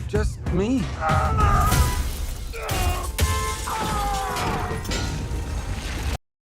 just me.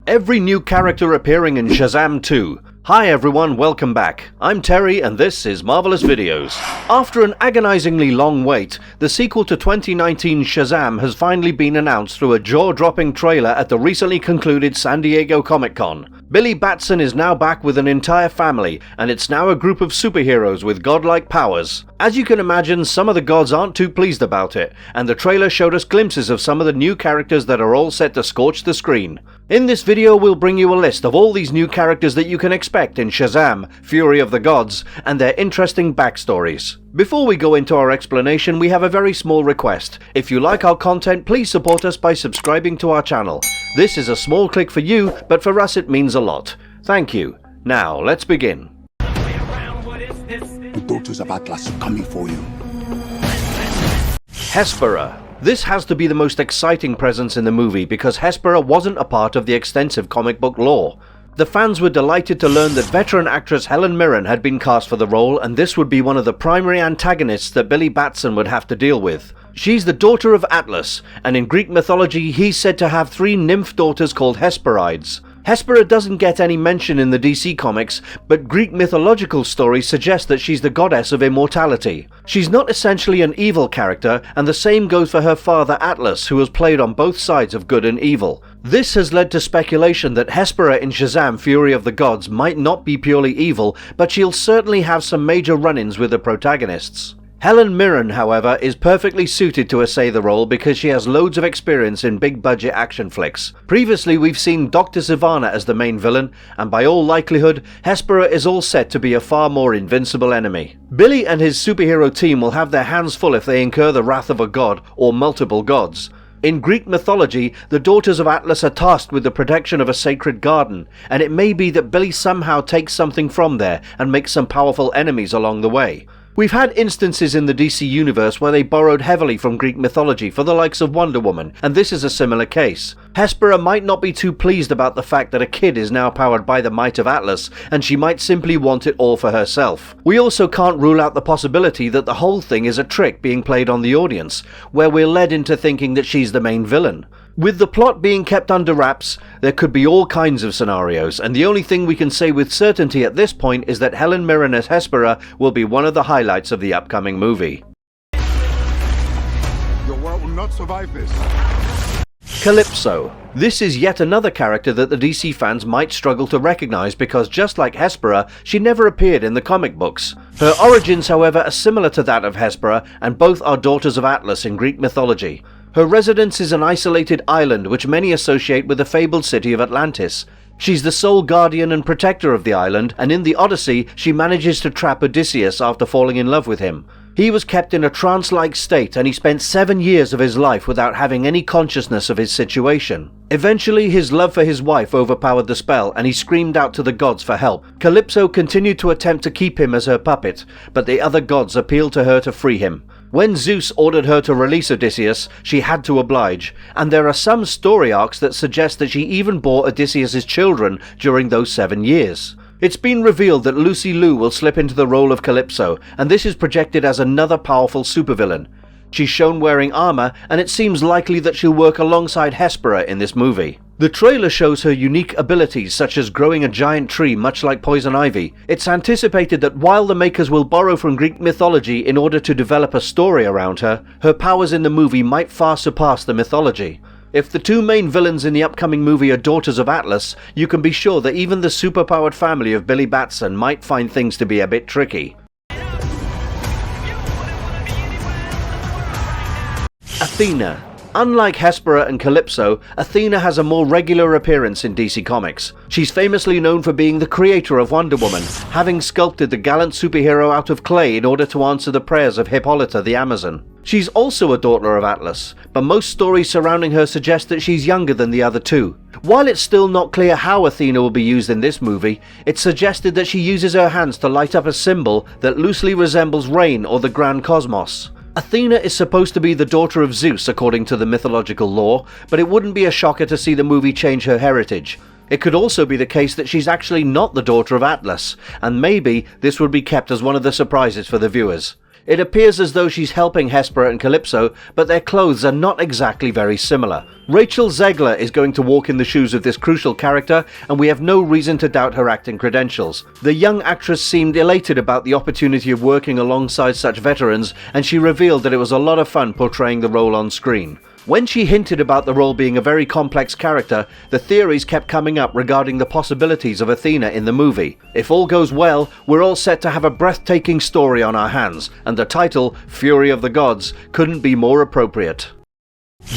Every new character appearing in Shazam 2. Hi everyone, welcome back. I'm Terry and this is Marvelous Videos. After an agonizingly long wait, the sequel to 2019 Shazam has finally been announced through a jaw-dropping trailer at the recently concluded San Diego Comic-Con. Billy Batson is now back with an entire family, and it's now a group of superheroes with godlike powers. As you can imagine, some of the gods aren't too pleased about it, and the trailer showed us glimpses of some of the new characters that are all set to scorch the screen. In this video, we'll bring you a list of all these new characters that you can expect in Shazam, Fury of the Gods, and their interesting backstories. Before we go into our explanation, we have a very small request. If you like our content, please support us by subscribing to our channel. This is a small click for you, but for us it means a lot. Thank you. Now, let's begin. The daughters of Atlas are coming for you. Hespera. This has to be the most exciting presence in the movie because Hespera wasn't a part of the extensive comic book lore. The fans were delighted to learn that veteran actress Helen Mirren had been cast for the role, and this would be one of the primary antagonists that Billy Batson would have to deal with. She's the daughter of Atlas, and in Greek mythology he's said to have 3 nymph daughters called Hesperides. Hespera doesn't get any mention in the DC comics, but Greek mythological stories suggest that she's the goddess of immortality. She's not essentially an evil character, and the same goes for her father Atlas, who has played on both sides of good and evil. This has led to speculation that Hespera in Shazam Fury of the Gods might not be purely evil, but she'll certainly have some major run-ins with the protagonists. Helen Mirren, however, is perfectly suited to essay the role because she has loads of experience in big-budget action flicks. Previously, we've seen Dr. Sivana as the main villain, and by all likelihood, Hespera is all set to be a far more invincible enemy. Billy and his superhero team will have their hands full if they incur the wrath of a god or multiple gods. In Greek mythology, the daughters of Atlas are tasked with the protection of a sacred garden, and it may be that Billy somehow takes something from there and makes some powerful enemies along the way. We've had instances in the DC universe where they borrowed heavily from Greek mythology for the likes of Wonder Woman, and this is a similar case. Hespera might not be too pleased about the fact that a kid is now powered by the might of Atlas, and she might simply want it all for herself. We also can't rule out the possibility that the whole thing is a trick being played on the audience, where we're led into thinking that she's the main villain. With the plot being kept under wraps, there could be all kinds of scenarios, and the only thing we can say with certainty at this point is that Helen Mirren as Hespera will be one of the highlights of the upcoming movie. Your world will not survive this. Calypso. This is yet another character that the DC fans might struggle to recognize because just like Hespera, she never appeared in the comic books. Her origins, however, are similar to that of Hespera, and both are daughters of Atlas in Greek mythology. Her residence is an isolated island which many associate with the fabled city of Atlantis. She's the sole guardian and protector of the island, and in the Odyssey she manages to trap Odysseus after falling in love with him. He was kept in a trance-like state, and he spent 7 years of his life without having any consciousness of his situation. Eventually, his love for his wife overpowered the spell, and he screamed out to the gods for help. Calypso continued to attempt to keep him as her puppet, but the other gods appealed to her to free him. When Zeus ordered her to release Odysseus, she had to oblige, and there are some story arcs that suggest that she even bore Odysseus' children during those 7 years. It's been revealed that Lucy Liu will slip into the role of Calypso, and this is projected as another powerful supervillain. She's shown wearing armor, and it seems likely that she'll work alongside Hespera in this movie. The trailer shows her unique abilities such as growing a giant tree much like poison ivy. It's anticipated that while the makers will borrow from Greek mythology in order to develop a story around her, her powers in the movie might far surpass the mythology. If the 2 main villains in the upcoming movie are daughters of Atlas, you can be sure that even the superpowered family of Billy Batson might find things to be a bit tricky. Athena. Unlike Hespera and Calypso, Athena has a more regular appearance in DC Comics. She's famously known for being the creator of Wonder Woman, having sculpted the gallant superhero out of clay in order to answer the prayers of Hippolyta the Amazon. She's also a daughter of Atlas, but most stories surrounding her suggest that she's younger than the other 2. While it's still not clear how Athena will be used in this movie, it's suggested that she uses her hands to light up a symbol that loosely resembles rain or the grand cosmos. Athena is supposed to be the daughter of Zeus according to the mythological lore, but it wouldn't be a shocker to see the movie change her heritage. It could also be the case that she's actually not the daughter of Atlas, and maybe this would be kept as one of the surprises for the viewers. It appears as though she's helping Hespera and Calypso, but their clothes are not exactly very similar. Rachel Zegler is going to walk in the shoes of this crucial character, and we have no reason to doubt her acting credentials. The young actress seemed elated about the opportunity of working alongside such veterans, and she revealed that it was a lot of fun portraying the role on screen. When she hinted about the role being a very complex character, the theories kept coming up regarding the possibilities of Athena in the movie. If all goes well, we're all set to have a breathtaking story on our hands, and the title, Fury of the Gods, couldn't be more appropriate.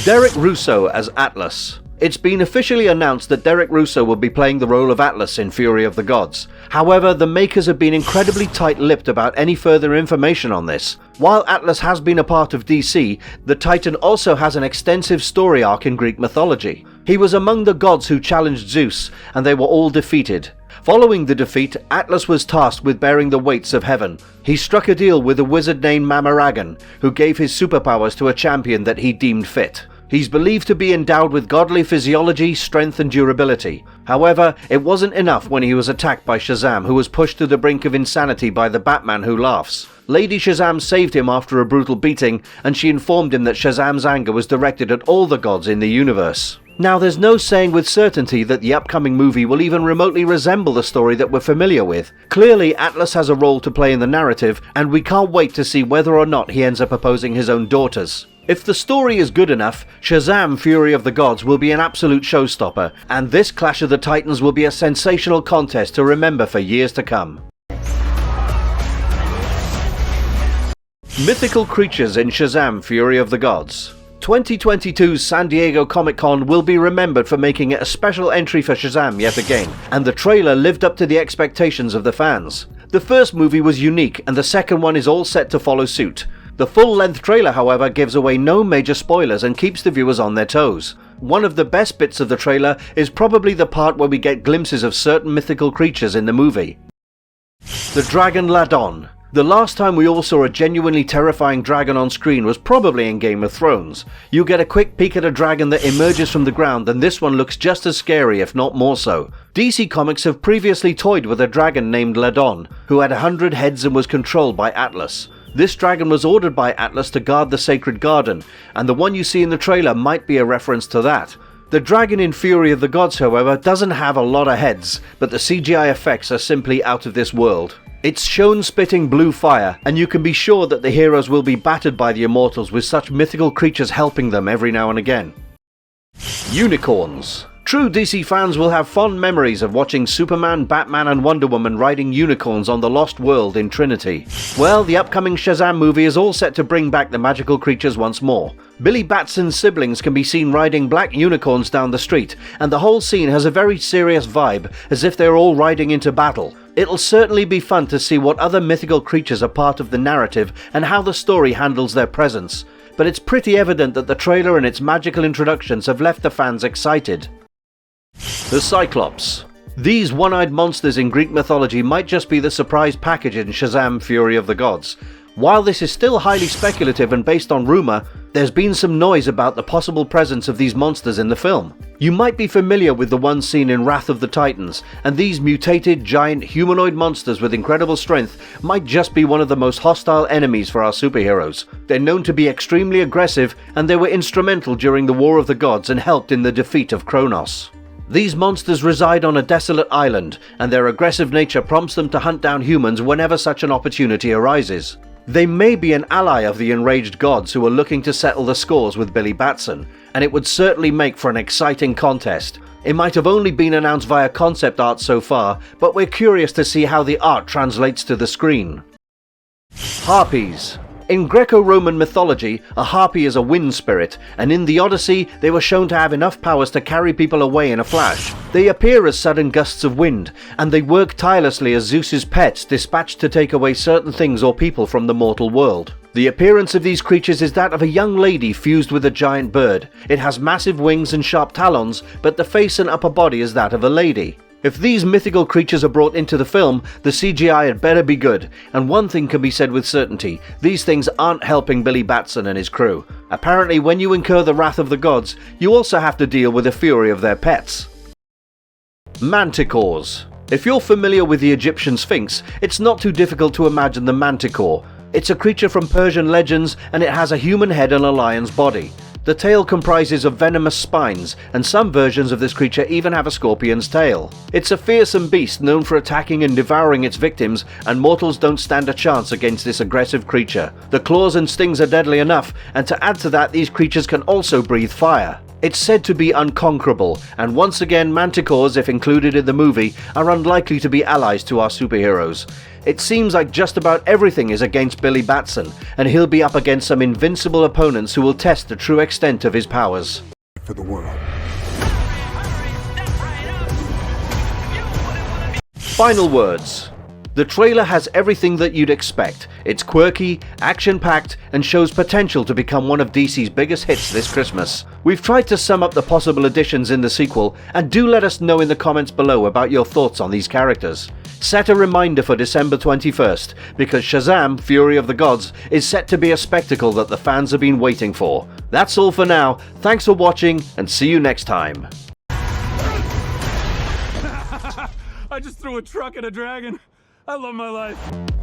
Derek Russo as Atlas. It's been officially announced that Derek Russo will be playing the role of Atlas in Fury of the Gods. However, the makers have been incredibly tight-lipped about any further information on this. While Atlas has been a part of DC, the Titan also has an extensive story arc in Greek mythology. He was among the gods who challenged Zeus, and they were all defeated. Following the defeat, Atlas was tasked with bearing the weights of heaven. He struck a deal with a wizard named Mamaragan, who gave his superpowers to a champion that he deemed fit. He's believed to be endowed with godly physiology, strength and durability. However, it wasn't enough when he was attacked by Shazam, who was pushed to the brink of insanity by the Batman who laughs. Lady Shazam saved him after a brutal beating, and she informed him that Shazam's anger was directed at all the gods in the universe. Now, there's no saying with certainty that the upcoming movie will even remotely resemble the story that we're familiar with. Clearly, Atlas has a role to play in the narrative, and we can't wait to see whether or not he ends up opposing his own daughters. If the story is good enough, Shazam! Fury of the Gods will be an absolute showstopper, and this Clash of the Titans will be a sensational contest to remember for years to come. Mythical creatures in Shazam! Fury of the Gods. 2022's San Diego Comic-Con will be remembered for making it a special entry for Shazam yet again, and the trailer lived up to the expectations of the fans. The first movie was unique, and the second one is all set to follow suit. The full-length trailer, however, gives away no major spoilers and keeps the viewers on their toes. One of the best bits of the trailer is probably the part where we get glimpses of certain mythical creatures in the movie. The Dragon Ladon. The last time we all saw a genuinely terrifying dragon on screen was probably in Game of Thrones. You get a quick peek at a dragon that emerges from the ground, and this one looks just as scary, if not more so. DC Comics have previously toyed with a dragon named Ladon, who had 100 heads and was controlled by Atlas. This dragon was ordered by Atlas to guard the Sacred Garden, and the one you see in the trailer might be a reference to that. The dragon in Fury of the Gods, however, doesn't have a lot of heads, but the CGI effects are simply out of this world. It's shown spitting blue fire, and you can be sure that the heroes will be battered by the Immortals with such mythical creatures helping them every now and again. Unicorns. True DC fans will have fond memories of watching Superman, Batman and Wonder Woman riding unicorns on the Lost World in Trinity. Well, the upcoming Shazam movie is all set to bring back the magical creatures once more. Billy Batson's siblings can be seen riding black unicorns down the street, and the whole scene has a very serious vibe, as if they're all riding into battle. It'll certainly be fun to see what other mythical creatures are part of the narrative and how the story handles their presence. But it's pretty evident that the trailer and its magical introductions have left the fans excited. The Cyclops. These one-eyed monsters in Greek mythology might just be the surprise package in Shazam! Fury of the Gods. While this is still highly speculative and based on rumour, there's been some noise about the possible presence of these monsters in the film. You might be familiar with the one seen in Wrath of the Titans, and these mutated, giant, humanoid monsters with incredible strength might just be one of the most hostile enemies for our superheroes. They're known to be extremely aggressive, and they were instrumental during the War of the Gods and helped in the defeat of Kronos. These monsters reside on a desolate island, and their aggressive nature prompts them to hunt down humans whenever such an opportunity arises. They may be an ally of the enraged gods who are looking to settle the scores with Billy Batson, and it would certainly make for an exciting contest. It might have only been announced via concept art so far, but we're curious to see how the art translates to the screen. Harpies. In Greco-Roman mythology, a harpy is a wind spirit, and in the Odyssey, they were shown to have enough powers to carry people away in a flash. They appear as sudden gusts of wind, and they work tirelessly as Zeus's pets dispatched to take away certain things or people from the mortal world. The appearance of these creatures is that of a young lady fused with a giant bird. It has massive wings and sharp talons, but the face and upper body is that of a lady. If these mythical creatures are brought into the film, the CGI had better be good, and one thing can be said with certainty, these things aren't helping Billy Batson and his crew. Apparently, when you incur the wrath of the gods, you also have to deal with the fury of their pets. Manticores. If you're familiar with the Egyptian Sphinx, it's not too difficult to imagine the manticore. It's a creature from Persian legends, and it has a human head and a lion's body. The tail comprises of venomous spines, and some versions of this creature even have a scorpion's tail. It's a fearsome beast known for attacking and devouring its victims, and mortals don't stand a chance against this aggressive creature. The claws and stings are deadly enough, and to add to that, these creatures can also breathe fire. It's said to be unconquerable, and once again manticores, if included in the movie, are unlikely to be allies to our superheroes. It seems like just about everything is against Billy Batson, and he'll be up against some invincible opponents who will test the true extent of his powers. For the world. Final words. The trailer has everything that you'd expect. It's quirky, action-packed, and shows potential to become one of DC's biggest hits this Christmas. We've tried to sum up the possible additions in the sequel, and do let us know in the comments below about your thoughts on these characters. Set a reminder for December 21st, because Shazam, Fury of the Gods, is set to be a spectacle that the fans have been waiting for. That's all for now. Thanks for watching, and see you next time. I just threw a truck at a dragon. I love my life.